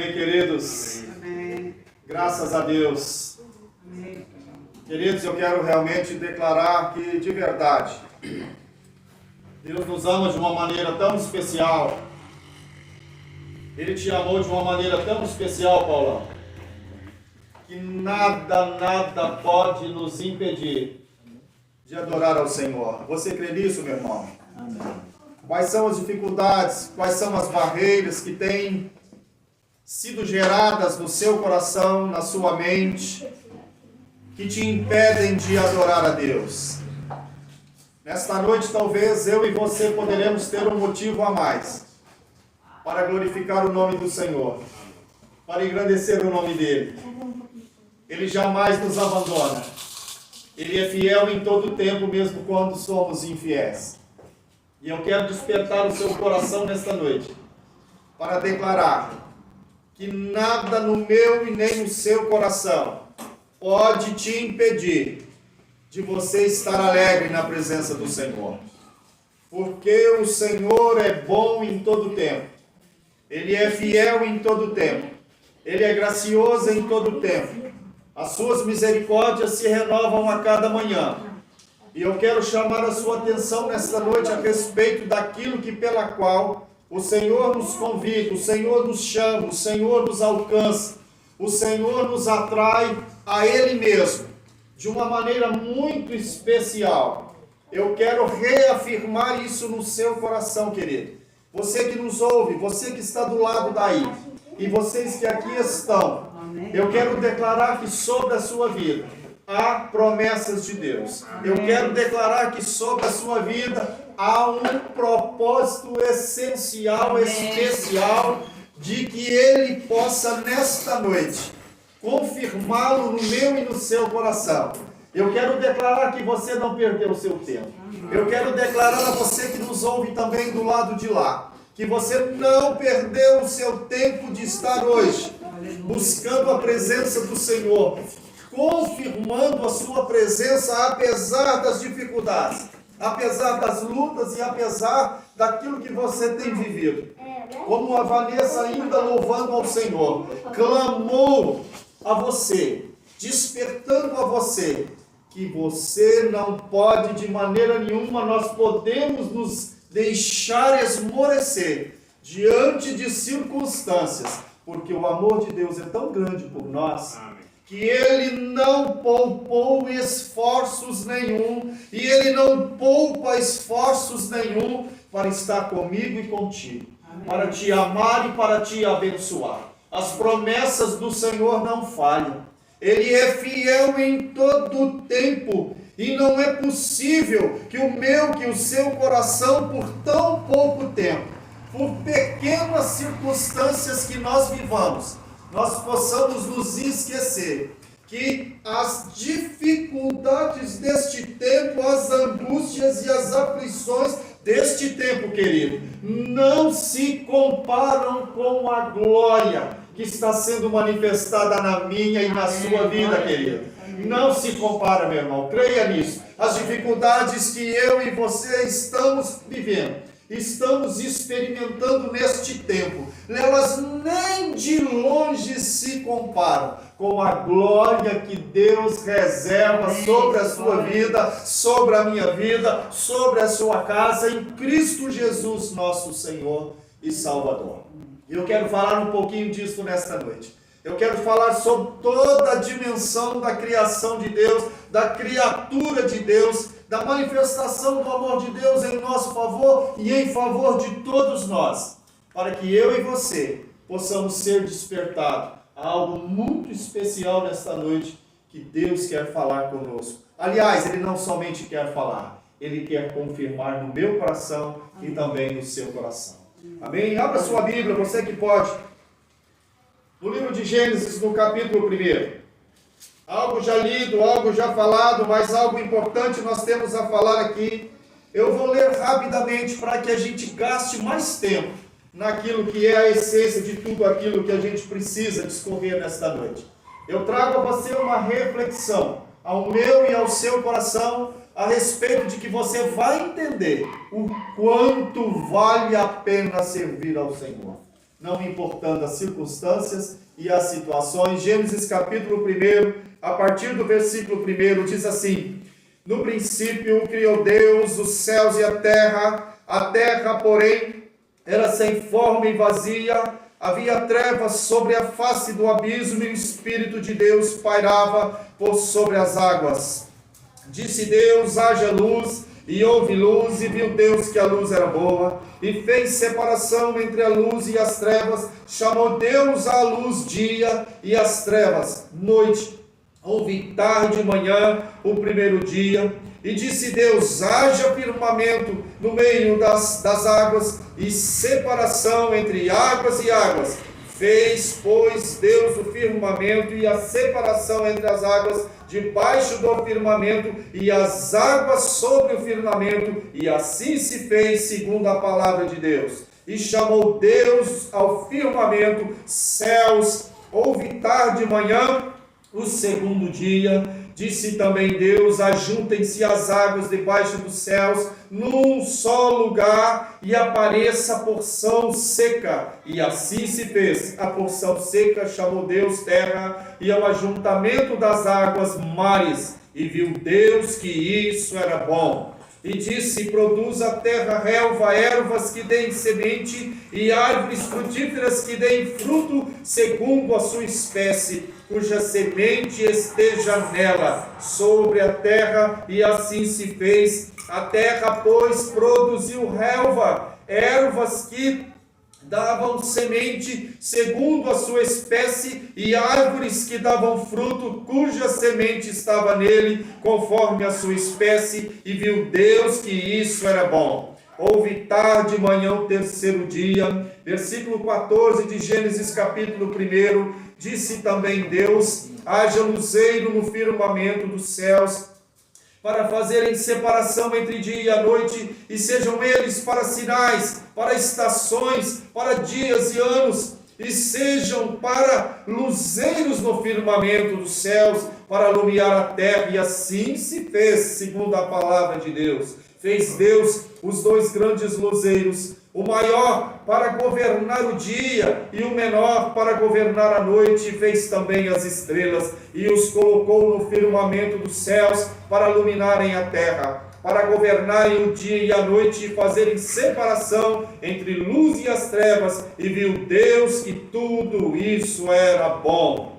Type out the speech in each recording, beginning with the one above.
Amém, queridos? Amém. Graças a Deus. Amém. Queridos, eu quero realmente declarar que, de verdade, Deus nos ama de uma maneira tão especial. Ele te amou de uma maneira tão especial, Paulão, que nada pode nos impedir de adorar ao Senhor. Você crê nisso, meu irmão? Amém. Quais são as dificuldades, quais são as barreiras que têm sido geradas no seu coração, na sua mente, que te impedem de adorar a Deus? Nesta noite, talvez eu e você poderemos ter um motivo a mais para glorificar o nome do Senhor, para engrandecer o nome dEle. Ele jamais nos abandona. Ele é fiel em todo o tempo, mesmo quando somos infiéis. E eu quero despertar o seu coração nesta noite para declarar que nada no meu e nem no seu coração pode te impedir de você estar alegre na presença do Senhor. Porque o Senhor é bom em todo tempo. Ele é fiel em todo tempo. Ele é gracioso em todo tempo. As suas misericórdias se renovam a cada manhã. E eu quero chamar a sua atenção nesta noite a respeito daquilo que pela qual o Senhor nos convida, o Senhor nos chama, o Senhor nos alcança, o Senhor nos atrai a Ele mesmo, de uma maneira muito especial. Eu quero reafirmar isso no seu coração, querido. Você que nos ouve, você que está do lado daí, e vocês que aqui estão, eu quero declarar que sobre a sua vida há promessas de Deus. Eu quero declarar que sobre a sua vida há um propósito essencial, especial, de que Ele possa nesta noite confirmá-lo no meu e no seu coração. Eu quero declarar que você não perdeu o seu tempo. Eu quero declarar a você que nos ouve também do lado de lá, que você não perdeu o seu tempo de estar hoje buscando a presença do Senhor, confirmando a sua presença apesar das dificuldades, apesar das lutas e apesar daquilo que você tem vivido. Como a Vanessa, ainda louvando ao Senhor, clamou a você, despertando a você, que você não pode de maneira nenhuma, nós podemos nos deixar esmorecer diante de circunstâncias, porque o amor de Deus é tão grande por nós, que Ele não poupou esforços nenhum, e Ele não poupa esforços nenhum para estar comigo e contigo, para te amar e para te abençoar. As promessas do Senhor não falham. Ele é fiel em todo o tempo, e não é possível que o meu, que o seu coração, por tão pouco tempo, por pequenas circunstâncias que nós vivamos, nós possamos nos esquecer que as dificuldades deste tempo, as angústias e as aflições deste tempo, querido, não se comparam com a glória que está sendo manifestada na minha e na sua vida, querido. Não se compara, meu irmão, creia nisso. As dificuldades que eu e você estamos vivendo, estamos experimentando neste tempo, elas nem de longe se comparam com a glória que Deus reserva sobre a sua vida, sobre a minha vida, sobre a sua casa, em Cristo Jesus, nosso Senhor e Salvador. Eu quero falar um pouquinho disso nesta noite. Eu quero falar sobre toda a dimensão da criação de Deus, da criatura de Deus, da manifestação do amor de Deus em nosso favor e em favor de todos nós, para que eu e você possamos ser despertados a algo muito especial nesta noite que Deus quer falar conosco. Aliás, Ele não somente quer falar, Ele quer confirmar no meu coração e também no seu coração. Amém? Abra sua Bíblia, você que pode. No livro de Gênesis, no capítulo 1. Algo já lido, algo já falado, mas algo importante nós temos a falar aqui. Eu vou ler rapidamente para que a gente gaste mais tempo naquilo que é a essência de tudo aquilo que a gente precisa discorrer nesta noite. Eu trago a você uma reflexão, ao meu e ao seu coração, a respeito de que você vai entender o quanto vale a pena servir ao Senhor. não importando as circunstâncias e as situações. Gênesis capítulo 1, a partir do versículo 1, diz assim: no princípio criou Deus os céus e a terra, porém, era sem forma e vazia, havia trevas sobre a face do abismo, e o Espírito de Deus pairava por sobre as águas. Disse Deus: haja luz, e houve luz, e viu Deus que a luz era boa, e fez separação entre a luz e as trevas. Chamou Deus a luz dia, e as trevas noite. Houve tarde e manhã o primeiro dia. E disse Deus: haja firmamento no meio das águas, e separação entre águas e águas. Fez, pois, Deus o firmamento e a separação entre as águas debaixo do firmamento, e as águas sobre o firmamento, e assim se fez segundo a palavra de Deus. E chamou Deus ao firmamento céus. Houve tarde e manhã o segundo dia. Disse também Deus: ajuntem-se as águas debaixo dos céus num só lugar, e apareça a porção seca. E assim se fez. A porção seca chamou Deus terra, e ao ajuntamento das águas mares. E viu Deus que isso era bom. E disse: produz a terra relva, ervas que deem semente, e árvores frutíferas que deem fruto segundo a sua espécie, cuja semente esteja nela, sobre a terra. E assim se fez. A terra, pois, produziu relva, ervas que davam semente segundo a sua espécie, e árvores que davam fruto, cuja semente estava nele, conforme a sua espécie. E viu Deus que isso era bom. Houve tarde e manhã o terceiro dia. Versículo 14 de Gênesis capítulo 1. Disse também Deus: haja luzeiro no firmamento dos céus, para fazerem separação entre dia e noite, e sejam eles para sinais, para estações, para dias e anos, e sejam para luzeiros no firmamento dos céus, para alumiar a terra. E assim se fez, segundo a palavra de Deus. Fez Deus os dois grandes luzeiros, o maior para governar o dia, e o menor para governar a noite. Fez também as estrelas, e os colocou no firmamento dos céus, para iluminarem a terra, para governarem o dia e a noite, e fazerem separação entre luz e as trevas. E viu Deus que tudo isso era bom.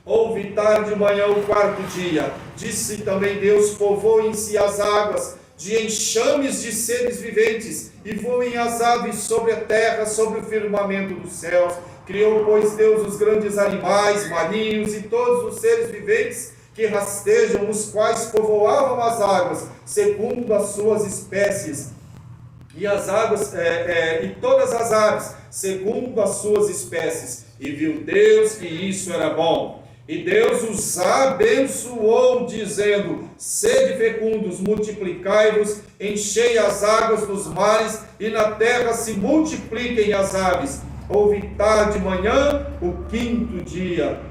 Houve tarde e manhã o quarto dia. Disse também Deus: povoem-se as águas de enxames de seres viventes, e voem as aves sobre a terra, sobre o firmamento dos céus. Criou, pois, Deus os grandes animais marinhos e todos os seres viventes que rastejam, os quais povoavam as águas, segundo as suas espécies, e as águas e todas as aves, segundo as suas espécies. E viu Deus que isso era bom. E Deus os abençoou, dizendo: sede fecundos, multiplicai-vos, enchei as águas dos mares, e na terra se multipliquem as aves. Houve tarde e manhã o quinto dia.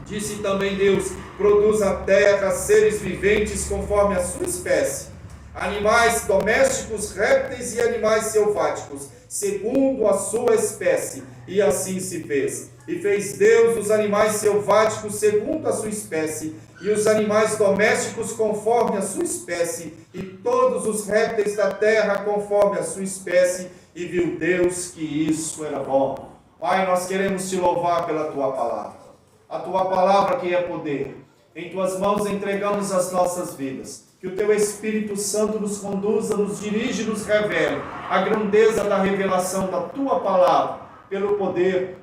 Disse também Deus: produz a terra seres viventes conforme a sua espécie, animais domésticos, répteis e animais selváticos, segundo a sua espécie. E assim se fez. E fez Deus os animais selváticos segundo a sua espécie, e os animais domésticos conforme a sua espécie, e todos os répteis da terra conforme a sua espécie. E viu Deus que isso era bom. Pai, nós queremos te louvar pela tua palavra. A tua palavra que é poder. Em tuas mãos entregamos as nossas vidas. Que o teu Espírito Santo nos conduza, nos dirige e nos revele a grandeza da revelação da tua palavra, pelo poder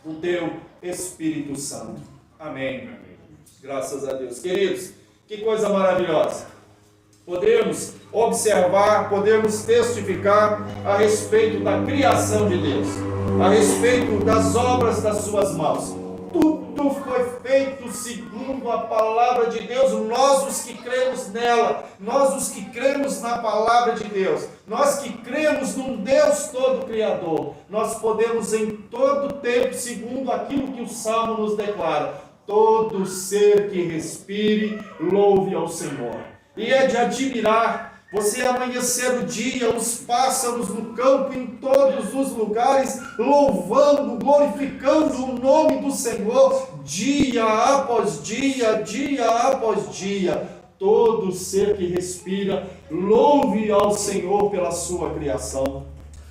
do teu Espírito Santo. Amém. Graças a Deus. Queridos, que coisa maravilhosa. Podemos observar, podemos testificar a respeito da criação de Deus, a respeito das obras das suas mãos. Tudo foi feito segundo a palavra de Deus. Nós os que cremos nela, nós os que cremos na palavra de Deus, nós que cremos num Deus todo criador, nós podemos em todo tempo, segundo aquilo que o Salmo nos declara: todo ser que respire, louve ao Senhor. E é de admirar Você amanhecer o dia, os pássaros no campo, em todos os lugares, louvando, glorificando o nome do Senhor, dia após dia, dia após dia. Todo ser que respira, louve ao Senhor pela sua criação.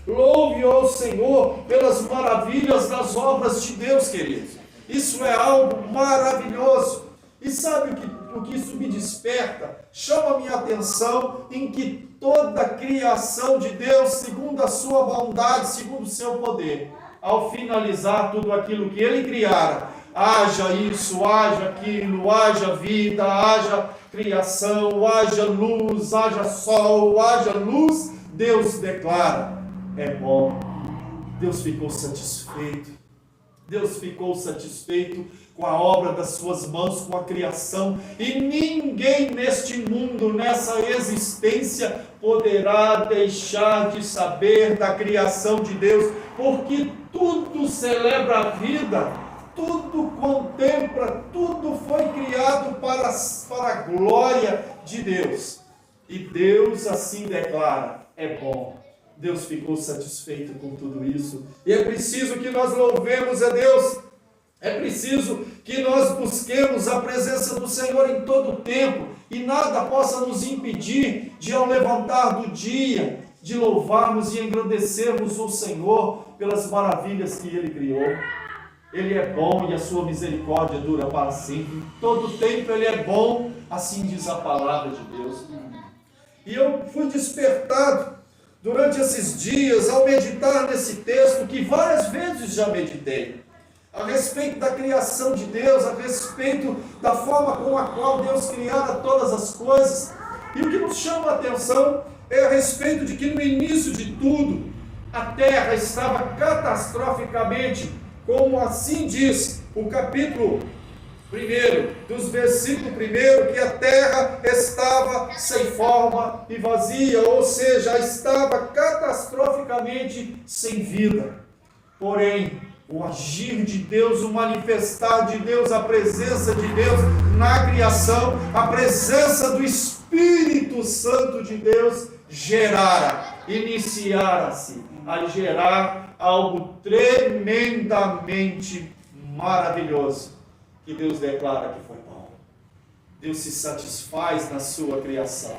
Louve ao Senhor pelas maravilhas das obras de Deus, queridos. Isso é algo maravilhoso. E sabe o que isso me desperta? Chama a minha atenção em que toda a criação de Deus, segundo a sua bondade, segundo o seu poder, ao finalizar tudo aquilo que Ele criara, haja isso, haja aquilo, haja vida, haja criação, haja luz, haja sol, haja luz, Deus declara, é bom. Deus ficou satisfeito. Deus ficou satisfeito com a obra das suas mãos, com a criação, e ninguém neste mundo, nessa existência, poderá deixar de saber da criação de Deus, porque tudo celebra a vida, tudo contempla, tudo foi criado para a glória de Deus. E Deus assim declara, é bom. Deus ficou satisfeito com tudo isso. E é preciso que nós louvemos a Deus. É preciso que nós busquemos a presença do Senhor em todo o tempo. E nada possa nos impedir de, ao levantar do dia, de louvarmos e engrandecermos o Senhor pelas maravilhas que Ele criou. Ele é bom e a sua misericórdia dura para sempre. Em todo tempo Ele é bom, assim diz a palavra de Deus. E eu fui despertado durante esses dias, ao meditar nesse texto, que várias vezes já meditei, a respeito da criação de Deus, a respeito da forma com a qual Deus criara todas as coisas. E o que nos chama a atenção é a respeito de que no início de tudo, a terra estava catastroficamente, como assim diz o capítulo 1, dos versículos 1, que a terra estava sem forma e vazia, ou seja, estava catastroficamente sem vida. Porém, o agir de Deus, o manifestar de Deus, a presença de Deus na criação, a presença do Espírito Santo de Deus iniciara-se a gerar algo tremendamente maravilhoso, que Deus declara que foi bom. Deus se satisfaz na sua criação.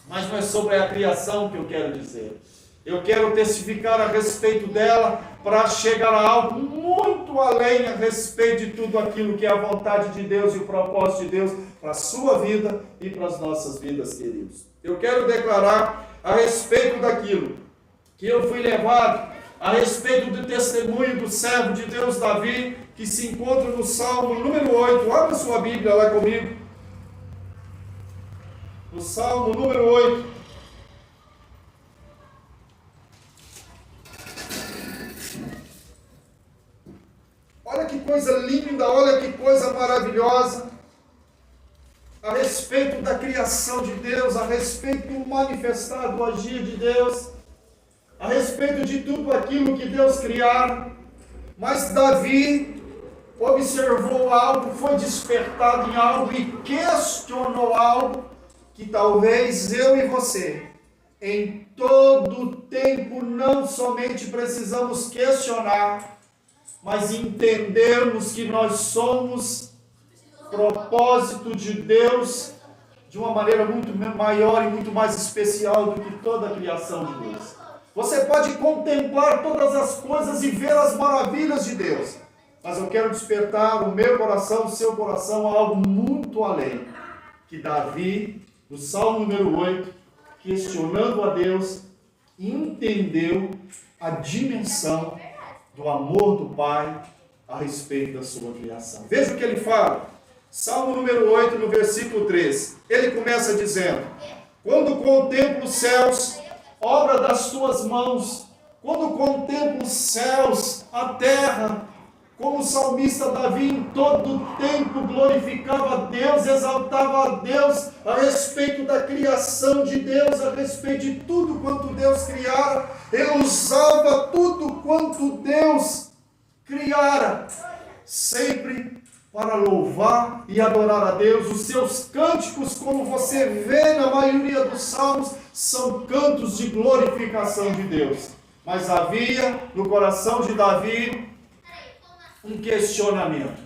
Mas não é sobre a criação que eu quero dizer. Eu quero testificar a respeito dela para chegar a algo muito além a respeito de tudo aquilo que é a vontade de Deus e o propósito de Deus para a sua vida e para as nossas vidas, queridos. Eu quero declarar a respeito daquilo que eu fui levado, a respeito do testemunho do servo de Deus Davi, que se encontra no Salmo número 8. Abra sua Bíblia lá comigo. No Salmo número 8. Olha que coisa linda, olha que coisa maravilhosa. A respeito da criação de Deus, a respeito do manifestar do agir de Deus, a respeito de tudo aquilo que Deus criara. Mas Davi observou algo, foi despertado em algo e questionou algo que talvez eu e você, em todo tempo, não somente precisamos questionar, mas entendermos que nós somos propósito de Deus de uma maneira muito maior e muito mais especial do que toda a criação de Deus. Você pode contemplar todas as coisas e ver as maravilhas de Deus, mas eu quero despertar o meu coração, o seu coração, a algo muito além, que Davi, no Salmo número 8, questionando a Deus, entendeu a dimensão do amor do Pai a respeito da sua criação. Veja o que ele fala, Salmo número 8, no versículo 3, ele começa dizendo: quando contemplo os céus, obra das tuas mãos, quando contemplo os céus, a terra, como o salmista Davi em todo o tempo glorificava a Deus, exaltava a Deus a respeito da criação de Deus, a respeito de tudo quanto Deus criara, ele usava tudo quanto Deus criara, sempre para louvar e adorar a Deus. Os seus cânticos, como você vê na maioria dos salmos, são cantos de glorificação de Deus. Mas havia no coração de Davi um questionamento.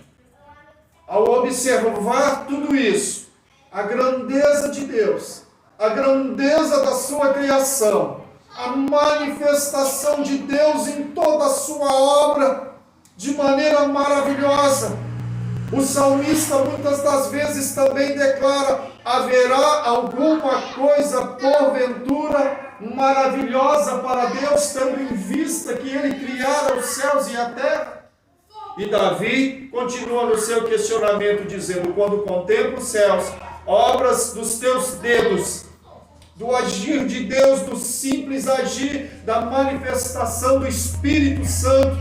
Ao observar tudo isso, a grandeza de Deus, a grandeza da sua criação, a manifestação de Deus em toda a sua obra, de maneira maravilhosa, o salmista muitas das vezes também declara: haverá alguma coisa porventura maravilhosa para Deus, tendo em vista que Ele criara os céus e a terra? E Davi continua no seu questionamento dizendo: quando contemplo os céus, obras dos teus dedos, do agir de Deus, do simples agir, da manifestação do Espírito Santo,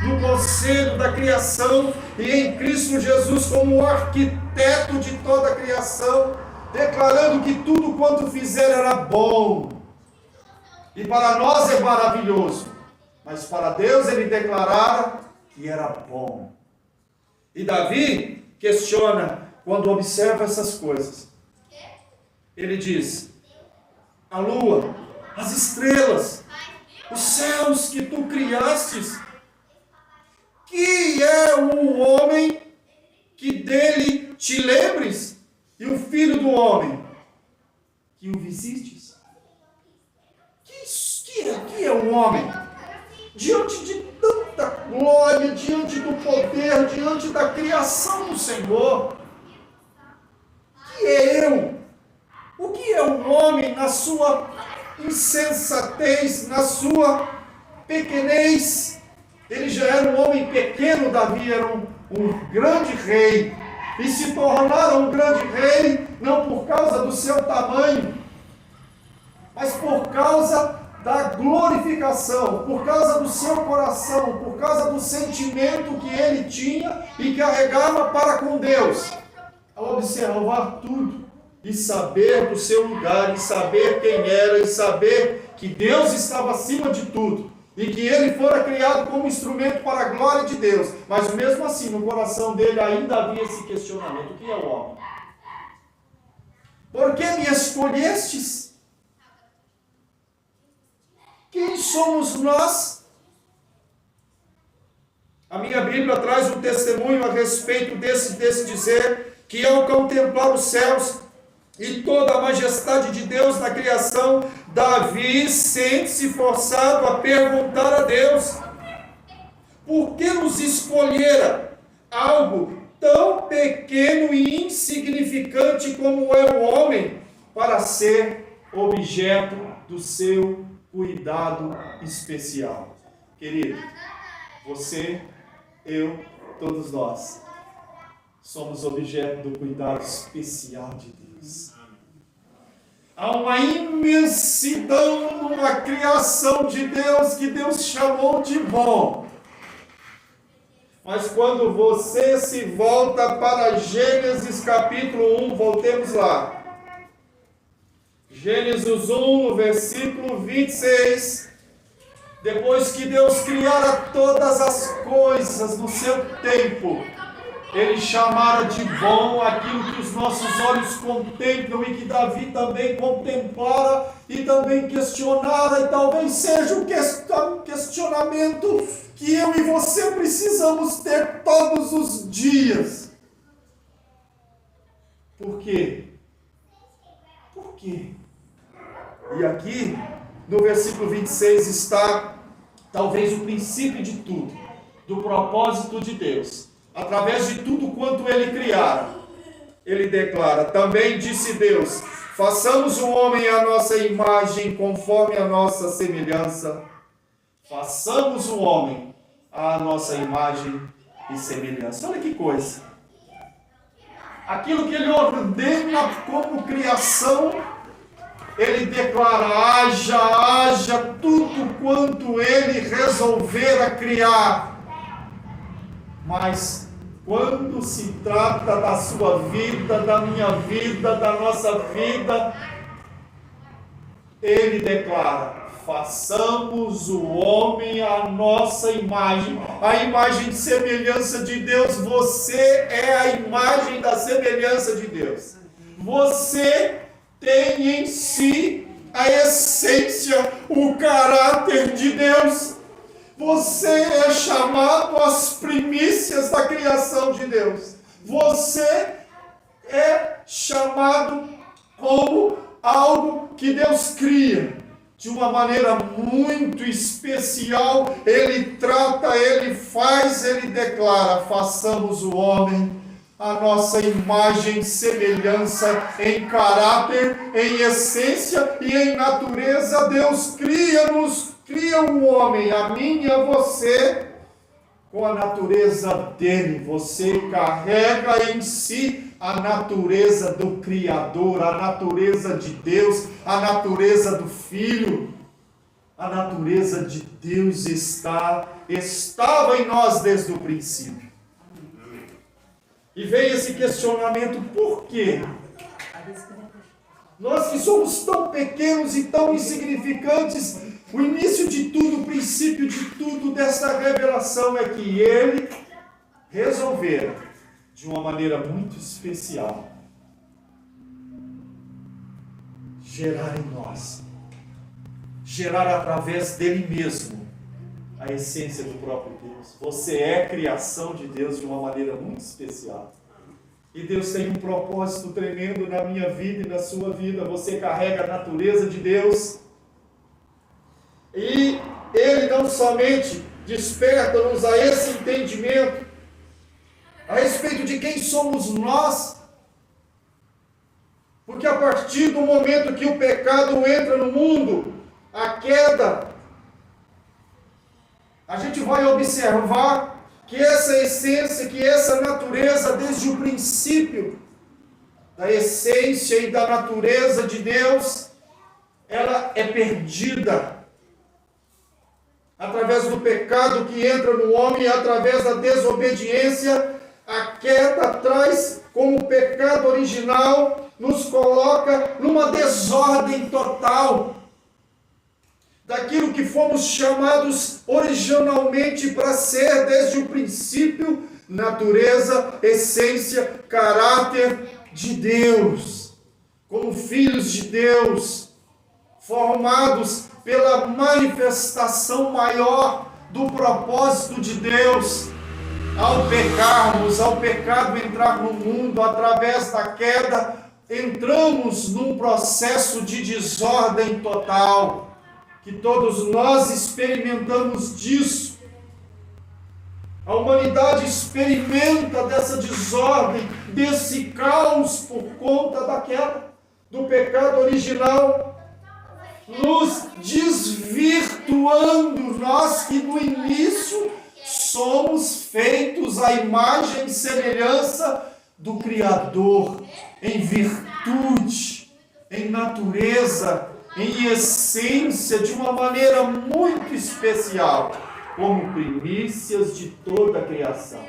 no conselho da criação, e em Cristo Jesus como o arquiteto de toda a criação, declarando que tudo quanto fizer era bom. E para nós é maravilhoso, mas para Deus Ele declarara que era bom. E Davi questiona quando observa essas coisas. Ele diz: a lua, as estrelas, os céus que tu criastes, que é o homem que dele te lembres, e o filho do homem que o visites? Que é o homem? Diante de tanta glória, diante do poder, diante da criação do Senhor, que é eu? O que é o homem na sua insensatez, na sua pequenez? Ele já era um homem pequeno, Davi era um grande rei, e se tornara um grande rei, não por causa do seu tamanho, mas por causa da glorificação, por causa do seu coração, por causa do sentimento que ele tinha e carregava para com Deus. Ao observar tudo, e saber do seu lugar, e saber quem era, e saber que Deus estava acima de tudo, e que ele fora criado como instrumento para a glória de Deus, mas mesmo assim no coração dele ainda havia esse questionamento: o que é o homem? Por que me escolhestes? Quem somos nós? A minha Bíblia traz um testemunho a respeito desse dizer, que ao contemplar os céus e toda a majestade de Deus na criação, Davi sente-se forçado a perguntar a Deus: por que nos escolhera algo tão pequeno e insignificante como é o homem para ser objeto do seu cuidado especial? Querido, você, eu, todos nós somos objeto do cuidado especial de Deus. Há uma imensidão numa criação de Deus que Deus chamou de bom. Mas quando você se volta para Gênesis capítulo 1, voltemos lá. Gênesis 1, no versículo 26. Depois que Deus criara todas as coisas no seu tempo, Ele chamara de bom aquilo que os nossos olhos contemplam e que Davi também contemplara e também questionara, e talvez seja um questionamento que eu e você precisamos ter todos os dias. Por quê? Por quê? E aqui, no versículo 26, está talvez o princípio de tudo, do propósito de Deus. Através de tudo quanto Ele criara, Ele declara: também disse Deus, façamos o homem à nossa imagem, conforme a nossa semelhança. Façamos o homem à nossa imagem e semelhança. Olha que coisa. Aquilo que Ele ordena como criação, Ele declara: haja tudo quanto Ele resolver a criar. Mas quando se trata da sua vida, da minha vida, da nossa vida, Ele declara: façamos o homem à nossa imagem, a imagem e semelhança de Deus. Você é a imagem da semelhança de Deus. Você tem em si a essência, o caráter de Deus. Você é chamado às primícias da criação de Deus. Você é chamado como algo que Deus cria de uma maneira muito especial. Ele trata, ele faz, ele declara: façamos o homem a nossa imagem e semelhança, em caráter, em essência e em natureza. Deus cria o homem, a mim e a você, com a natureza dele. Você carrega em si a natureza do Criador, a natureza de Deus, a natureza do Filho. A natureza de Deus estava em nós desde o princípio. E veio esse questionamento: por quê? Nós que somos tão pequenos e tão insignificantes, o início de tudo, o princípio de tudo dessa revelação é que Ele resolveu, de uma maneira muito especial, gerar em nós, gerar através dele mesmo, a essência do próprio Deus. Você é criação de Deus de uma maneira muito especial. E Deus tem um propósito tremendo na minha vida e na sua vida. Você carrega a natureza de Deus. E Ele não somente desperta-nos a esse entendimento a respeito de quem somos nós, porque a partir do momento que o pecado entra no mundo, a queda, a gente vai observar que essa essência, que essa natureza, desde o princípio, da essência e da natureza de Deus, ela é perdida. Através do pecado que entra no homem, através da desobediência, a queda traz como pecado original, nos coloca numa desordem total daquilo que fomos chamados originalmente para ser desde o princípio: natureza, essência, caráter de Deus, como filhos de Deus, formados pela manifestação maior do propósito de Deus. Ao pecarmos, ao pecado entrar no mundo através da queda, entramos num processo de desordem total, que todos nós experimentamos disso. A humanidade experimenta dessa desordem, desse caos por conta da queda, do pecado original, nos desvirtuando, nós que no início somos feitos à imagem e semelhança do Criador, em virtude, em natureza, em essência, de uma maneira muito especial, como primícias de toda a criação.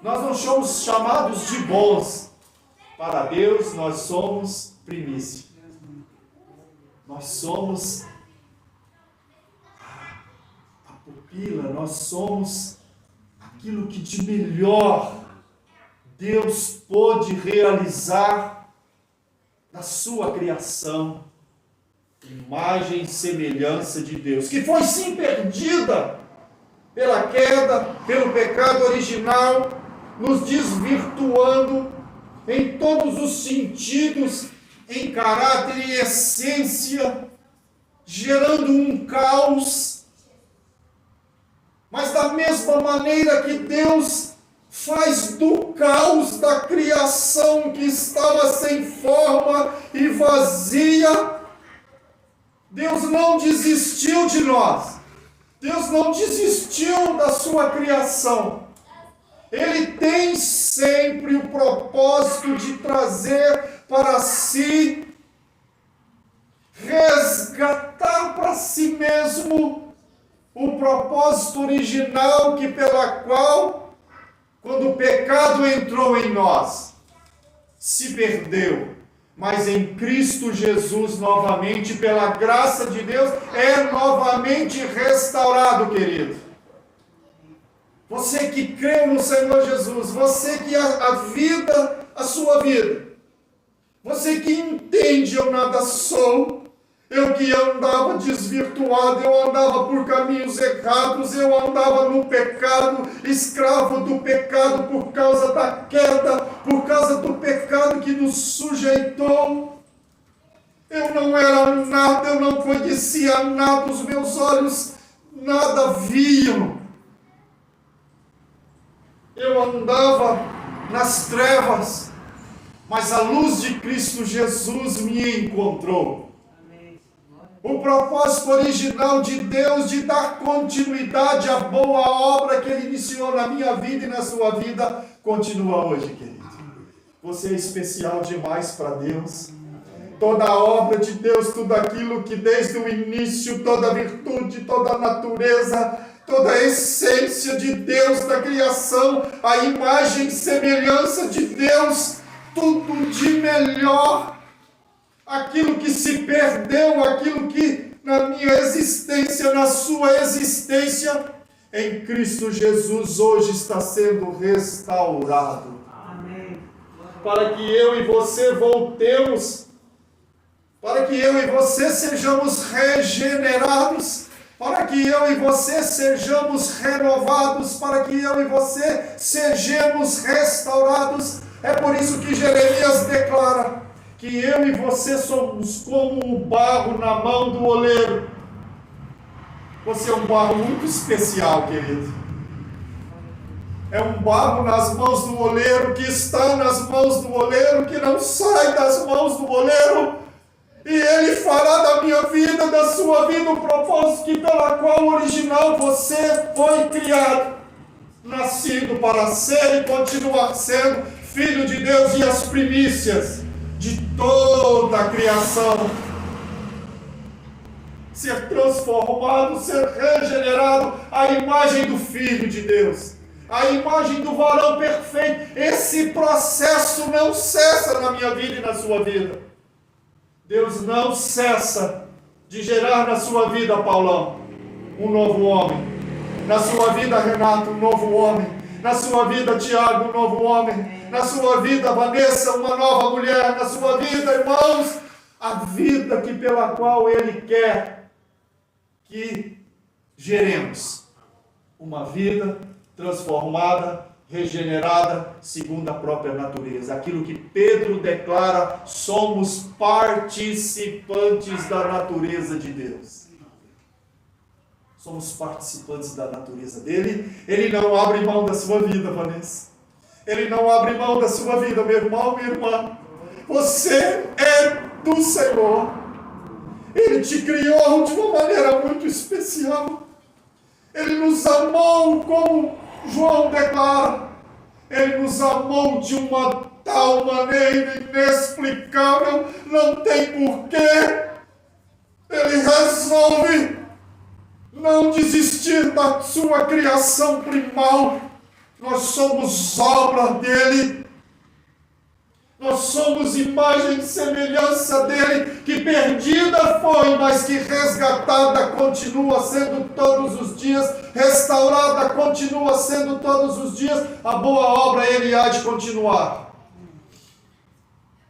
Nós não somos chamados de bons. Para Deus, nós somos primícia. Nós somos a pupila, nós somos aquilo que de melhor Deus pôde realizar na sua criação. Imagem e semelhança de Deus, que foi sim perdida pela queda, pelo pecado original, nos desvirtuando em todos os sentidos, em caráter e essência, gerando um caos. Mas da mesma maneira que Deus faz do caos da criação que estava sem forma e vazia, Deus não desistiu de nós. Deus não desistiu da sua criação. Ele tem sempre o propósito de trazer para si, resgatar para si mesmo o propósito original pela qual, quando o pecado entrou em nós, se perdeu. mas em Cristo Jesus novamente, pela graça de Deus, é novamente restaurado, querido. Você que creu no Senhor Jesus, você que a sua vida, você que entende eu nada sou, eu que andava desvirtuado, eu andava por caminhos errados, eu andava no pecado, escravo do pecado por causa da queda, por causa do pecado que nos sujeitou. Eu não era nada, eu não conhecia nada, os meus olhos nada viam. Eu andava nas trevas, mas a luz de Cristo Jesus me encontrou. O propósito original de Deus de dar continuidade à boa obra que Ele iniciou na minha vida e na sua vida, continua hoje, querido. Você é especial demais para Deus. Toda a obra de Deus, tudo aquilo que desde o início, toda a virtude, toda a natureza, toda a essência de Deus da criação, a imagem e semelhança de Deus, tudo de melhor. Aquilo que se perdeu, aquilo que na minha existência, na sua existência, em Cristo Jesus hoje está sendo restaurado. Amém. Para que eu e você voltemos, para que eu e você sejamos regenerados, para que eu e você sejamos renovados, para que eu e você sejamos restaurados. É por isso que Jeremias declara que eu e você somos como o barro na mão do oleiro. Você é um barro muito especial, querido. É um barro nas mãos do oleiro, que está nas mãos do oleiro, que não sai das mãos do oleiro. E Ele fará da minha vida, da sua vida, o propósito pela qual original você foi criado. Nascido para ser e continuar sendo filho de Deus e as primícias de toda a criação. Ser transformado, ser regenerado à imagem do Filho de Deus, à imagem do varão perfeito. Esse processo não cessa na minha vida e na sua vida. Deus não cessa de gerar na sua vida, Paulão, um novo homem. Na sua vida, Renato, um novo homem. Na sua vida, Tiago, um novo homem. Na sua vida, Vanessa, uma nova mulher. Na sua vida, irmãos, a vida pela qual Ele quer que geremos. Uma vida transformada, regenerada, segundo a própria natureza. Aquilo que Pedro declara, somos participantes da natureza de Deus. Somos participantes da natureza dele. Ele não abre mão da sua vida, Vanessa. Ele não abre mão da sua vida, meu irmão, minha irmã. Você é do Senhor. Ele te criou de uma maneira muito especial. Ele nos amou, como João declara. Ele nos amou de uma tal maneira inexplicável. Não tem porquê. Ele resolve não desistir da sua criação primal. Nós somos obra dele. Nós somos imagem e semelhança dele, que perdida foi, mas que resgatada continua sendo todos os dias, restaurada continua sendo todos os dias. A boa obra ele há de continuar.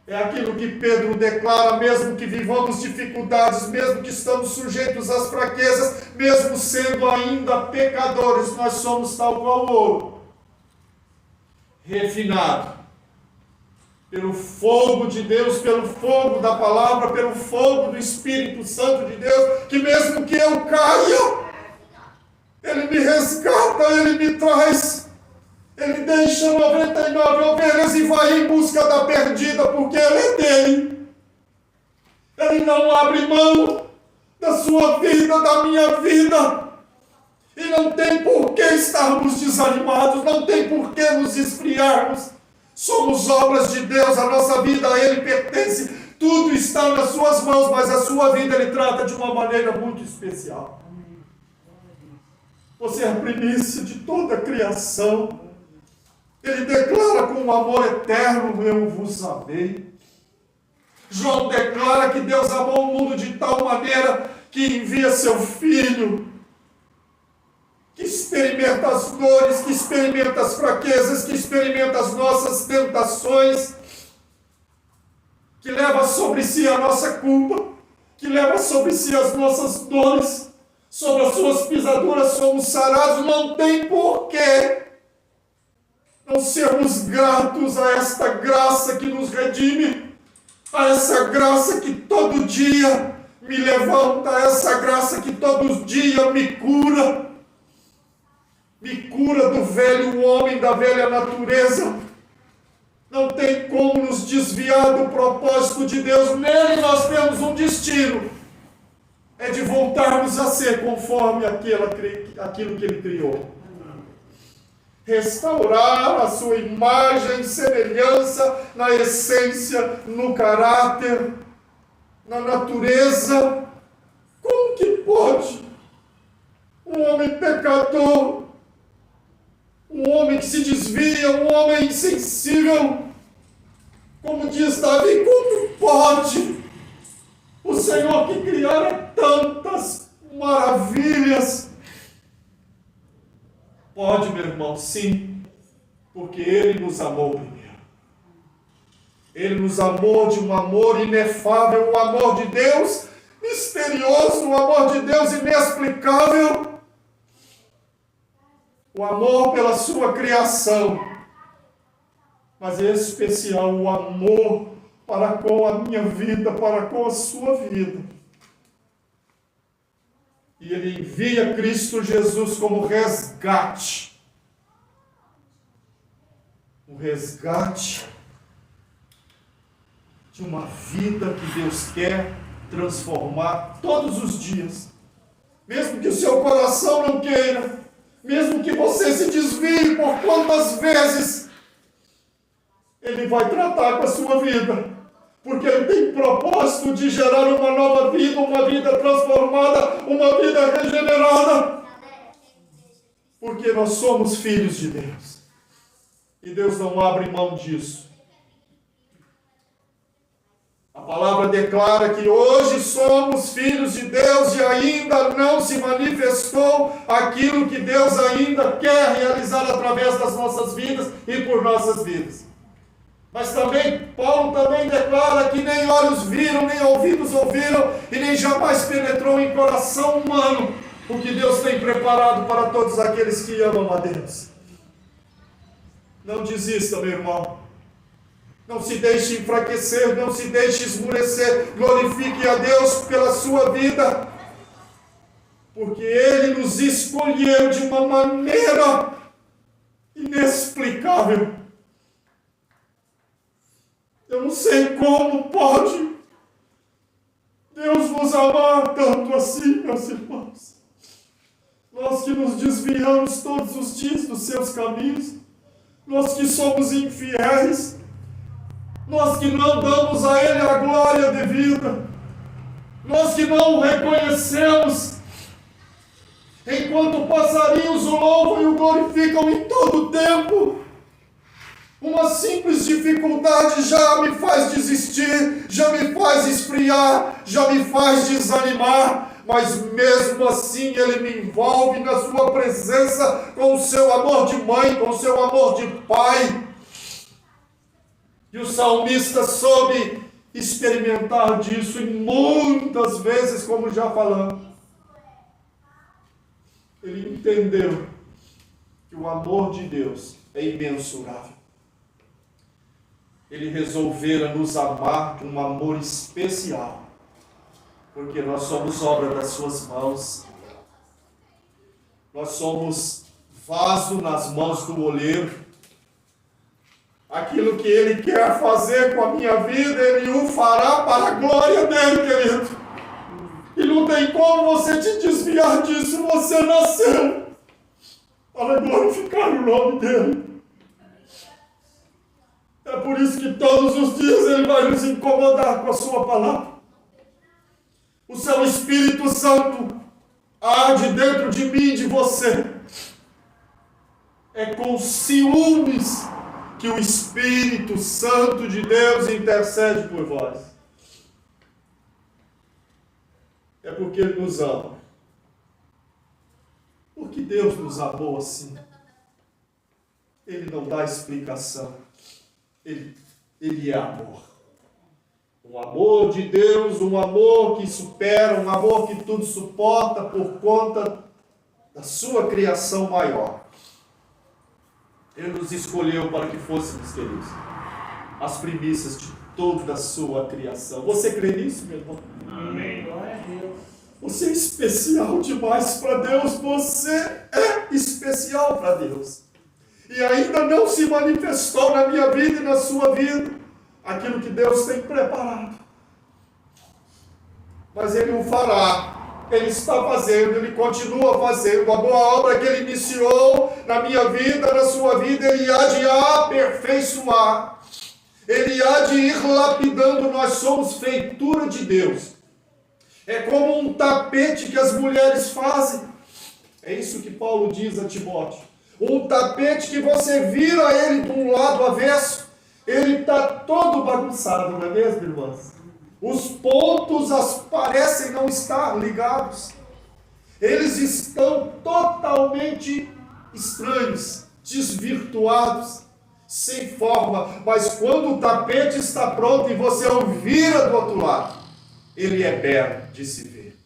É aquilo que Pedro declara, mesmo que vivamos dificuldades, mesmo que estamos sujeitos às fraquezas, mesmo sendo ainda pecadores, nós somos tal qual o ouro, refinado pelo fogo de Deus, pelo fogo da palavra, pelo fogo do Espírito Santo de Deus, que mesmo que eu caia, Ele me resgata, Ele me traz. Ele deixa 99 ovelhas e vai em busca da perdida, porque Ele é dele. Ele não abre mão da sua vida, da minha vida. E não tem por que estarmos desanimados, não tem por que nos esfriarmos. Somos obras de Deus, a nossa vida a Ele pertence. Tudo está nas suas mãos, mas a sua vida Ele trata de uma maneira muito especial. Você é a primícia de toda a criação. Ele declara com um amor eterno, eu vos amei. João declara que Deus amou o mundo de tal maneira que envia seu Filho, que experimenta as dores, que experimenta as fraquezas, que experimenta as nossas tentações, que leva sobre si a nossa culpa, que leva sobre si as nossas dores, sobre as suas pisaduras somos sarados. Não tem porquê não sermos gratos a esta graça que nos redime, a essa graça que todo dia me levanta, a essa graça que todo dia me cura do velho homem, da velha natureza. Não tem como nos desviar do propósito de Deus. Nele nós temos um destino, é de voltarmos a ser conforme aquilo que Ele criou. Restaurar a sua imagem, semelhança, na essência, no caráter, na natureza. Como que pode um homem pecador, um homem que se desvia, um homem insensível, como diz Davi, como pode o Senhor que criara tantas maravilhas? Pode, meu irmão, sim, porque Ele nos amou primeiro. Ele nos amou de um amor inefável, um amor de Deus misterioso, um amor de Deus inexplicável, o amor pela sua criação, mas em especial o amor para com a minha vida, para com a sua vida. E Ele envia Cristo Jesus como resgate. O resgate de uma vida que Deus quer transformar todos os dias. Mesmo que o seu coração não queira, mesmo que você se desvie por quantas vezes, Ele vai tratar com a sua vida. Porque Ele tem propósito de gerar uma nova vida, uma vida transformada, uma vida regenerada. Porque nós somos filhos de Deus. E Deus não abre mão disso. A palavra declara que hoje somos filhos de Deus e ainda não se manifestou aquilo que Deus ainda quer realizar através das nossas vidas e por nossas vidas. Mas também, Paulo também declara que nem olhos viram, nem ouvidos ouviram, e nem jamais penetrou em coração humano o que Deus tem preparado para todos aqueles que amam a Deus. Não desista, meu irmão. Não se deixe enfraquecer, não se deixe esmurecer. Glorifique a Deus pela sua vida, porque Ele nos escolheu de uma maneira inexplicável. Eu não sei como pode Deus nos amar tanto assim, meus irmãos. Nós que nos desviamos todos os dias dos seus caminhos, nós que somos infiéis, nós que não damos a Ele a glória devida, nós que não o reconhecemos, enquanto passarinhos o louvam e o glorificam em todo o tempo. Uma simples dificuldade já me faz desistir, já me faz esfriar, já me faz desanimar, mas mesmo assim Ele me envolve na sua presença com o seu amor de mãe, com o seu amor de pai. E o salmista soube experimentar disso e muitas vezes, como já falamos, ele entendeu que o amor de Deus é imensurável. Ele resolvera nos amar com um amor especial, porque nós somos obra das suas mãos. Nós somos vaso nas mãos do oleiro. Aquilo que Ele quer fazer com a minha vida, Ele o fará para a glória dEle, querido. E não tem como você te desviar disso. Você nasceu para glorificar o nome dEle. É por isso que todos os dias Ele vai nos incomodar com a sua palavra. O seu Espírito Santo arde dentro de mim e de você. É com ciúmes que o Espírito Santo de Deus intercede por vós. é porque Ele nos ama. Porque Deus nos amou assim. Ele não dá explicação. Ele é amor. Um amor de Deus, um amor que supera, um amor que tudo suporta por conta da sua criação maior. Ele nos escolheu para que fôssemos, queridos, as primícias de toda a sua criação. Você crê nisso, meu irmão? Amém. Glória a Deus. Você é especial demais para Deus. Você é especial para Deus. E ainda não se manifestou na minha vida e na sua vida aquilo que Deus tem preparado. Mas Ele o fará. Ele está fazendo, Ele continua fazendo. A boa obra que Ele iniciou na minha vida, na sua vida, Ele há de aperfeiçoar. Ele há de ir lapidando. Nós somos feitura de Deus. É como um tapete que as mulheres fazem. É isso que Paulo diz a Timóteo. Um tapete que você vira ele de um lado avesso, ele está todo bagunçado, não é mesmo, irmãs? Os pontos parecem não estar ligados. Eles estão totalmente estranhos, desvirtuados, sem forma. Mas quando o tapete está pronto e você o vira do outro lado, ele é belo de se ver.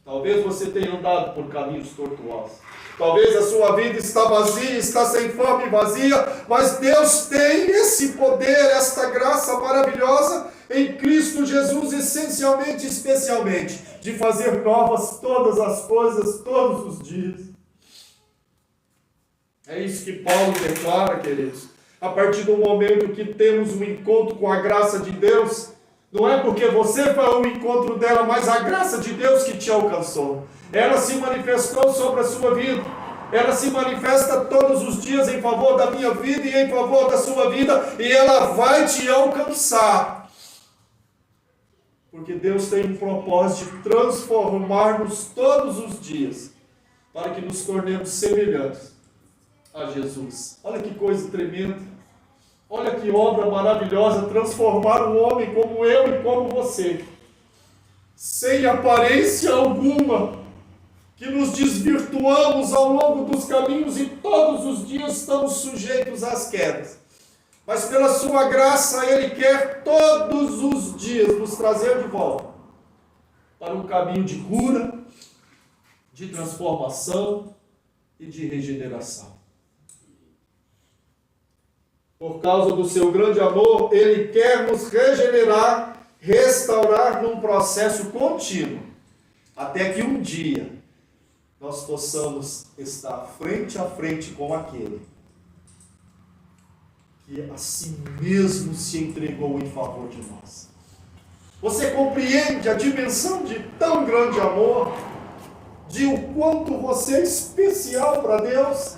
Talvez você tenha andado por caminhos tortuosos. Talvez a sua vida está vazia, está sem forma e vazia, mas Deus tem esse poder, esta graça maravilhosa em Cristo Jesus, essencialmente, especialmente, de fazer novas todas as coisas, todos os dias. É isso que Paulo declara, queridos. A partir do momento que temos um encontro com a graça de Deus, não é porque você foi ao encontro dela, mas a graça de Deus que te alcançou. Ela se manifestou sobre a sua vida. Ela se manifesta todos os dias em favor da minha vida e em favor da sua vida. E ela vai te alcançar. Porque Deus tem um propósito de transformar-nos todos os dias, para que nos tornemos semelhantes a Jesus. Olha que coisa tremenda. Olha que obra maravilhosa, transformar um homem como eu e como você, sem aparência alguma, que nos desvirtuamos ao longo dos caminhos e todos os dias estamos sujeitos às quedas. Mas pela sua graça, Ele quer todos os dias nos trazer de volta para um caminho de cura, de transformação e de regeneração. Por causa do seu grande amor, Ele quer nos regenerar, restaurar num processo contínuo, até que um dia nós possamos estar frente a frente com aquele que assim mesmo se entregou em favor de nós. Você compreende a dimensão de tão grande amor, de o quanto você é especial para Deus,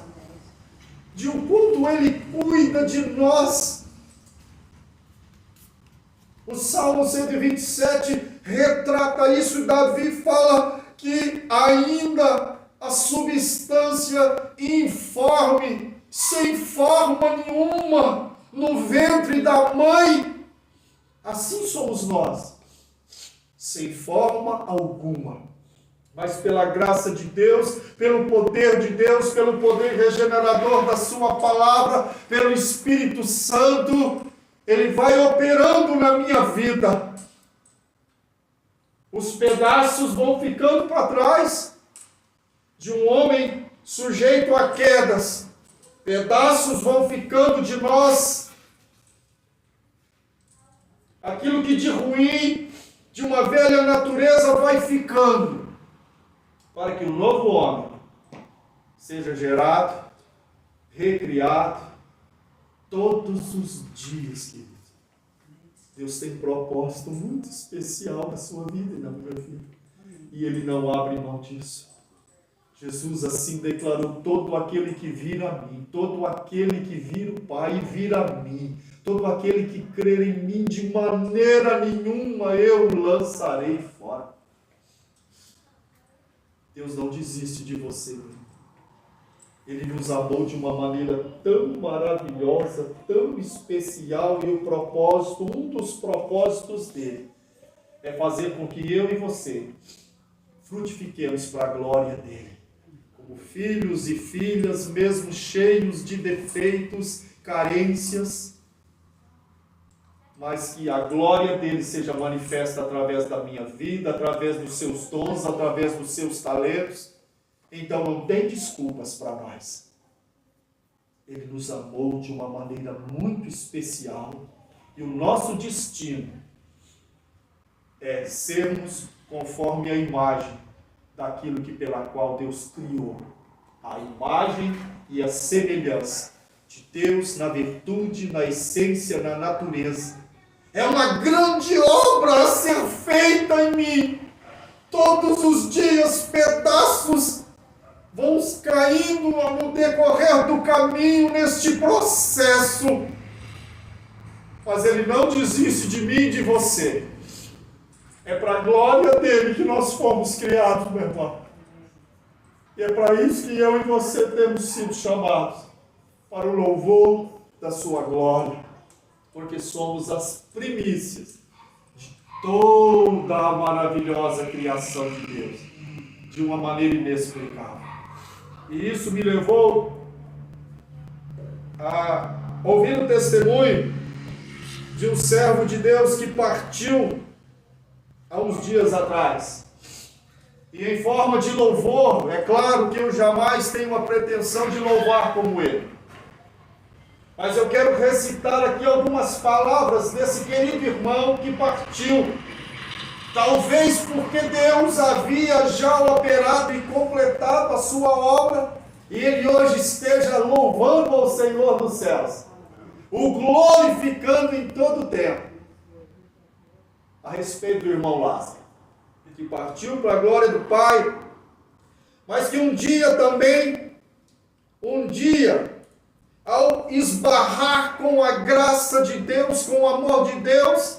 de o quanto Ele cuida de nós. O Salmo 127 retrata isso. Davi fala que ainda a substância informe, sem forma nenhuma, no ventre da mãe, assim somos nós, sem forma alguma, mas pela graça de Deus, pelo poder de Deus, pelo poder regenerador da sua palavra, pelo Espírito Santo, Ele vai operando na minha vida. Os pedaços vão ficando para trás de um homem sujeito a quedas. Pedaços vão ficando de nós. Aquilo que de ruim, de uma velha natureza, vai ficando, para que o novo homem seja gerado, recriado, todos os dias, querido. Deus tem propósito muito especial na sua vida e na minha vida. E Ele não abre mão disso. Jesus assim declarou: todo aquele que vir a mim, todo aquele que vir o Pai vir a mim, todo aquele que crer em mim, de maneira nenhuma eu o lançarei fora. Deus não desiste de você. Ele nos amou de uma maneira tão maravilhosa, tão especial, e o propósito, um dos propósitos dele, é fazer com que eu e você frutifiquemos para a glória dele. Como filhos e filhas, mesmo cheios de defeitos, carências, mas que a glória dele seja manifesta através da minha vida, através dos seus dons, através dos seus talentos. Então não tem desculpas para nós. Ele nos amou de uma maneira muito especial e o nosso destino é sermos conforme a imagem daquilo que pela qual Deus criou. A imagem e a semelhança de Deus na virtude, na essência, na natureza. É uma grande obra a ser feita em mim. Todos os dias pedaços vão caindo no decorrer do caminho neste processo. Mas Ele não desiste de mim e de você. É para a glória dele que nós fomos criados, meu irmão. E é para isso que eu e você temos sido chamados, para o louvor da sua glória. Porque somos as primícias de toda a maravilhosa criação de Deus, de uma maneira inexplicável. E isso me levou a ouvir o testemunho de um servo de Deus que partiu há uns dias atrás. E em forma de louvor, é claro que eu jamais tenho a pretensão de louvar como ele. Mas eu quero recitar aqui algumas palavras desse querido irmão que partiu. Talvez porque Deus havia já operado e completado a sua obra, e ele hoje esteja louvando ao Senhor dos céus, o glorificando em todo o tempo. A respeito do irmão Lázaro, que partiu para a glória do Pai, mas que um dia, ao esbarrar com a graça de Deus, com o amor de Deus,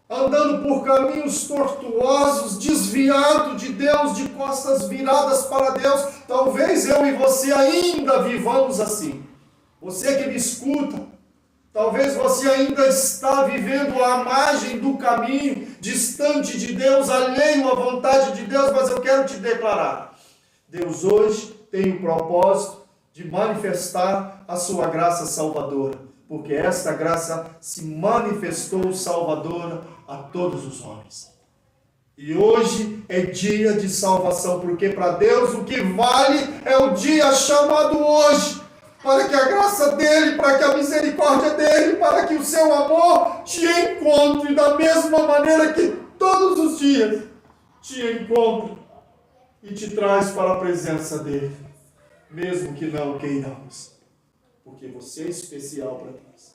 andando por caminhos tortuosos, desviado de Deus, de costas viradas para Deus, talvez eu e você ainda vivamos assim. Você que me escuta, talvez você ainda está vivendo à margem do caminho, distante de Deus, alheio à vontade de Deus, mas eu quero te declarar, Deus hoje tem o propósito de manifestar a sua graça salvadora, porque esta graça se manifestou salvadora a todos os homens. E hoje é dia de salvação, porque para Deus o que vale é o dia chamado hoje, para que a graça dele, para que a misericórdia dele, para que o seu amor te encontre da mesma maneira que todos os dias te encontra e te traz para a presença dele, mesmo que não queiramos, porque você é especial para Deus.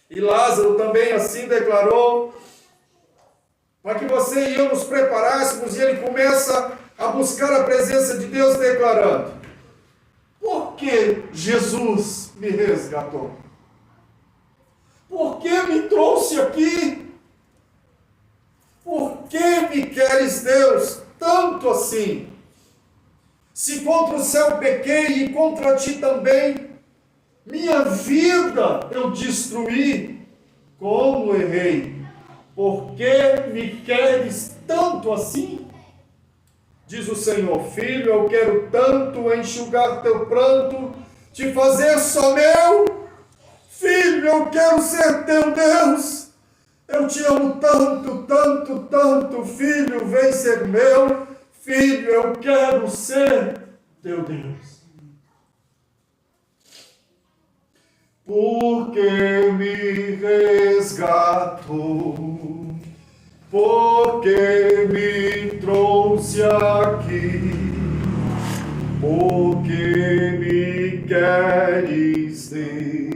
E Lázaro também assim declarou, para que você e eu nos preparássemos, e ele começa a buscar a presença de Deus declarando: por que Jesus me resgatou? Por que me trouxe aqui? Por que me queres, Deus, tanto assim? Se contra o céu pequei e contra ti também, minha vida eu destruí, como errei? Por que me queres tanto assim? Diz o Senhor: filho, eu quero tanto enxugar teu pranto, te fazer só meu. Filho, eu quero ser teu Deus. Eu te amo tanto, tanto, tanto. Filho, vem ser meu. Filho, eu quero ser teu Deus. Porque me resgatou, porque me trouxe aqui, porque me queres, Deus,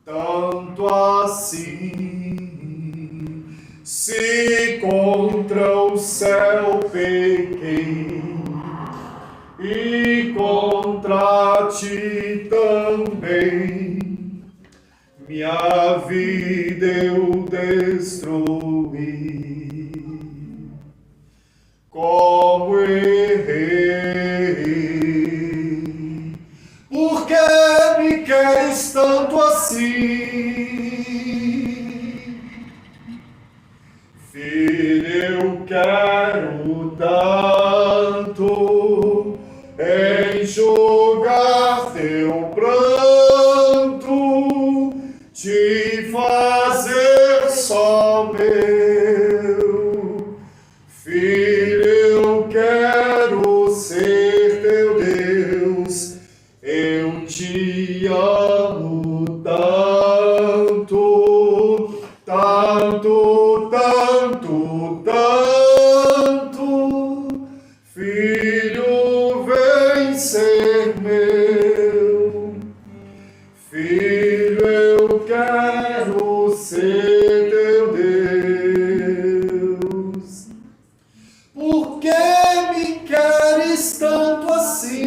tanto assim. Se contra o céu pequei e contra ti também, minha vida eu destruí, como errei. Por que me queres tanto assim? quero tanto enxugar teu pranto, te fazer só meu. Filho, eu quero ser teu Deus, eu te amo tanto, tanto, tanto, tanto. Filho, vem ser meu. Filho, eu quero ser teu Deus. Por que me queres tanto assim?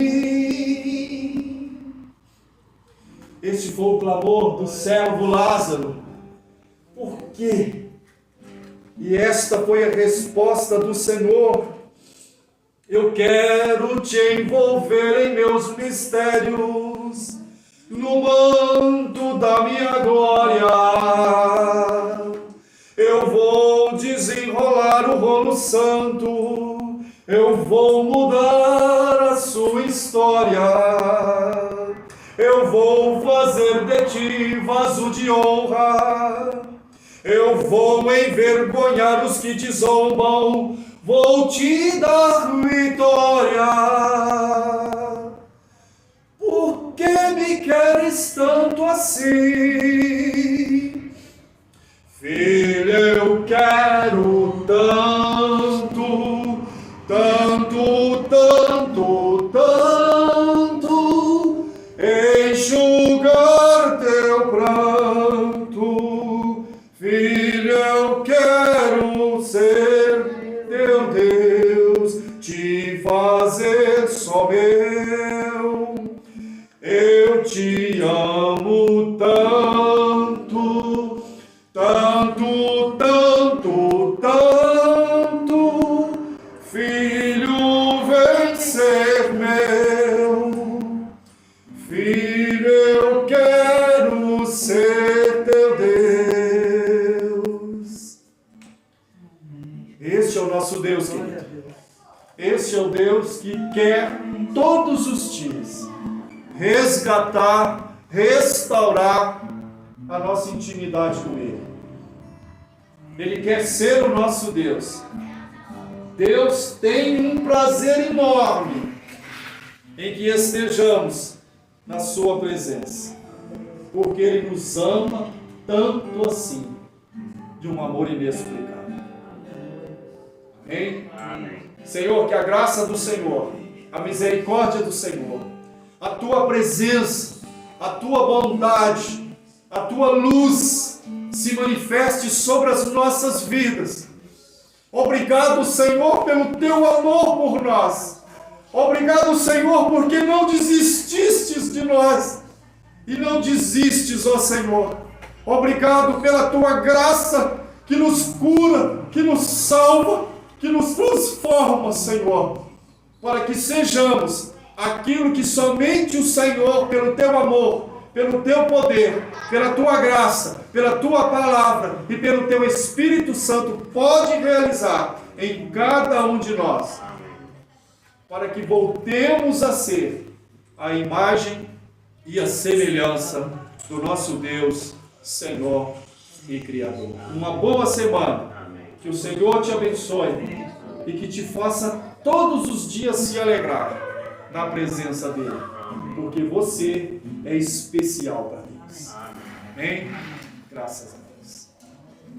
Este foi o clamor do servo Lázaro. Por quê? E esta foi a resposta do Senhor. Eu quero te envolver em meus mistérios, no manto da minha glória. Eu vou desenrolar o rolo santo, eu vou mudar a sua história. Eu vou fazer de ti vaso de honra. Eu vou envergonhar os que te zombam, vou te dar vitória. Por que me queres tanto assim? Filho, eu quero tanto, tanto, tanto, tanto enxugar teu pranto. Filho, eu quero ser teu Deus, te fazer só meu. Eu te amo tanto, tanto, tanto, tanto. Filho, vem ser meu. Filho, eu quero ser teu Deus. Este é o nosso Deus, querido. Este é o Deus que quer todos os dias resgatar, restaurar a nossa intimidade com Ele. Ele quer ser o nosso Deus. Deus tem um prazer enorme em que estejamos na sua presença, porque Ele nos ama tanto assim, de um amor inexplicável. Amém? Amém. Senhor, que a graça do Senhor, a misericórdia do Senhor, a Tua presença, a Tua bondade, a Tua luz se manifeste sobre as nossas vidas. Obrigado, Senhor, pelo Teu amor por nós. Obrigado, Senhor, porque não desististes de nós e não desistes, ó Senhor. Obrigado pela Tua graça que nos cura, que nos salva, que nos transforma, Senhor, para que sejamos aquilo que somente o Senhor, pelo Teu amor, pelo Teu poder, pela Tua graça, pela Tua palavra e pelo Teu Espírito Santo pode realizar em cada um de nós, para que voltemos a ser a imagem e a semelhança do nosso Deus, Senhor e Criador. Uma boa semana, que o Senhor te abençoe e que te faça todos os dias se alegrar na presença dEle, porque você é especial para Deus. Amém? Graças a Deus.